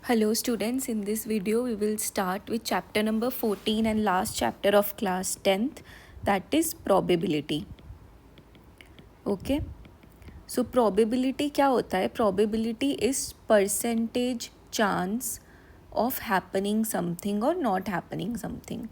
Hello students, in this video we will start with chapter number 14 and last chapter of class 10th, that is probability. Okay, so probability क्या होता है? Probability is percentage chance of happening something or not happening something.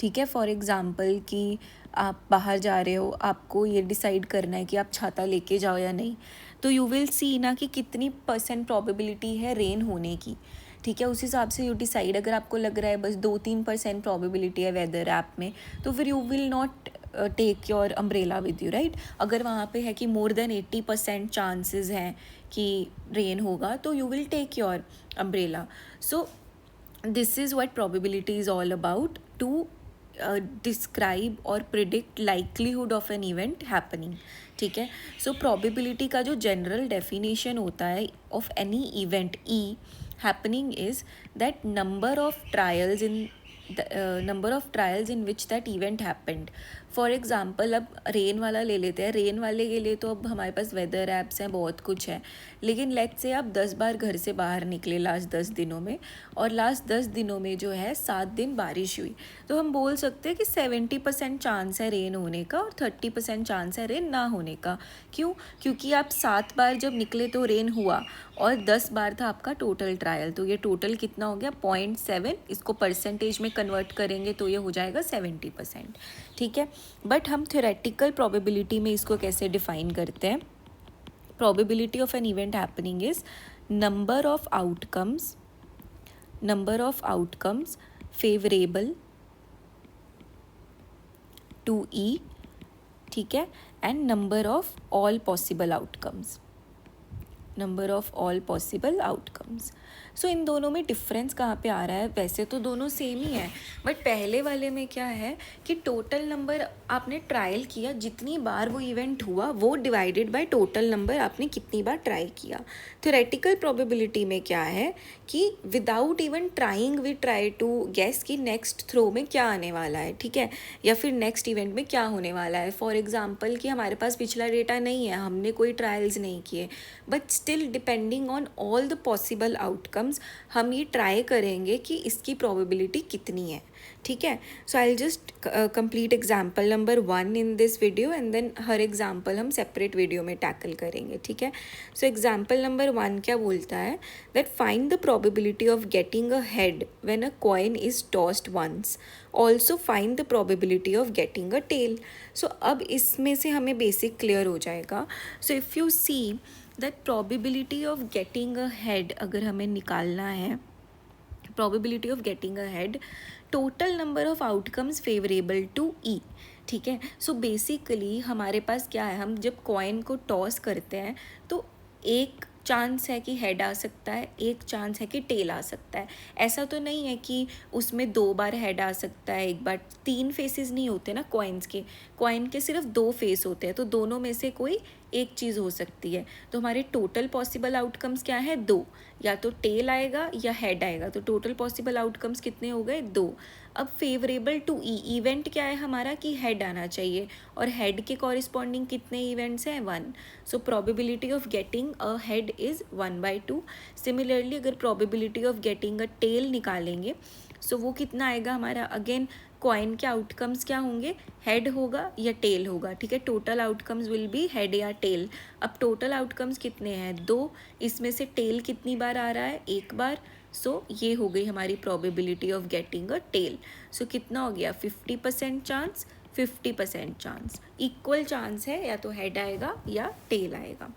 ठीक है, for example कि आप बाहर जा रहे हो, आपको ये डिसाइड करना है कि आप छाता लेके जाओ या नहीं, तो यू विल सी ना कि कितनी % प्रोबेबिलिटी है रेन होने की. ठीक है, उस हिसाब से यू डिसाइड. अगर आपको लग रहा है बस 2-3% प्रोबेबिलिटी है वेदर ऐप में, तो फिर you will not take your umbrella with you, right. अगर वहाँ पे है कि मोर देन 80% चांसेस हैं कि रेन होगा, तो you will take your umbrella. So this is what probability is all about, to describe और predict likelihood of an event happening. ठीक है, सो प्रोबेबिलिटी का जो जनरल डेफिनेशन होता है of any event E happening is that number of trials in which that event happened. For example अब rain वाला ले लेते हैं. रेन वाले के लिए तो अब हमारे पास वेदर ऐप्स हैं, बहुत कुछ है, लेकिन लेट्स से आप 10 बार घर से बाहर निकले लास्ट 10 दिनों में, और लास्ट 10 दिनों में जो है 7 दिन बारिश हुई, तो हम बोल सकते हैं कि 70% चांस है रेन होने का और 30% चांस है रेन ना होने का. क्यों? क्योंकि आप 7 बार जब निकले तो रेन हुआ, और 10 बार था आपका टोटल ट्रायल, तो ये टोटल कितना हो गया 0.7. इसको परसेंटेज में कन्वर्ट करेंगे तो ये हो जाएगा 70%. ठीक है, बट हम थ्योरेटिकल प्रोबेबिलिटी में इसको कैसे डिफाइन करते हैं? Probability of an event happening is number of outcomes favourable to E. ठीक है, and number of all possible outcomes. So इन दोनों में डिफरेंस कहाँ पे आ रहा है? वैसे तो दोनों सेम ही है, बट पहले वाले में क्या है कि टोटल नंबर आपने ट्रायल किया, जितनी बार वो इवेंट हुआ वो डिवाइडेड बाय टोटल नंबर आपने कितनी बार ट्राई किया. थ्योरेटिकल प्रोबेबिलिटी में क्या है कि without even trying we try to guess कि नेक्स्ट थ्रो में क्या आने वाला है. ठीक है, या फिर नेक्स्ट इवेंट में क्या होने वाला है. फॉर एग्जाम्पल कि हमारे पास पिछला डेटा नहीं है, हमने कोई ट्रायल्स नहीं किए, but still depending on all the possible outcomes हम ये ट्राई करेंगे कि इसकी प्रोबेबिलिटी कितनी है. ठीक है, so I will just complete example number 1 in this video, and then हर एग्जाम्पल हम सेपरेट वीडियो में टैकल करेंगे. ठीक है, सो एग्जाम्पल नंबर 1 क्या बोलता है? That find the probability of getting a head when a coin is tossed once. Also find the probability of getting a tail. So अब इसमें से हमें बेसिक क्लियर हो जाएगा. So if you see that probability of getting a head अगर हमें निकालना है, probability of getting a head, total number of outcomes favourable to E. ठीक है, सो बेसिकली हमारे पास क्या है, हम जब कॉइन को टॉस करते हैं तो एक चांस है कि हेड आ सकता है, एक चांस है कि टेल आ सकता है. ऐसा तो नहीं है कि उसमें 2 बार हेड आ सकता है, एक बार. 3 फेसेस नहीं होते ना कॉइन के सिर्फ 2 फेस होते हैं, तो दोनों में से कोई एक चीज़ हो सकती है. तो हमारे टोटल पॉसिबल आउटकम्स क्या है? 2. या तो टेल आएगा या हेड आएगा, तो टोटल पॉसिबल आउटकम्स कितने हो गए? 2. अब फेवरेबल टू ई, इवेंट क्या है हमारा कि हेड आना चाहिए, और हेड के कॉरिस्पॉन्डिंग कितने इवेंट्स हैं? 1. So probability of getting a head is 1/2. Similarly अगर probability of getting a tail निकालेंगे, सो वो कितना आएगा हमारा? अगेन कॉइन के आउटकम्स क्या होंगे? हेड होगा या टेल होगा. ठीक है, total outcomes will be head या टेल. अब टोटल आउटकम्स कितने हैं? 2. इसमें से टेल कितनी बार आ रहा है? एक बार. सो ये हो गई हमारी probability of getting a tail. So कितना हो गया? 50% चांस, 50% चांस. इक्वल चांस है, या तो हेड आएगा या टेल आएगा.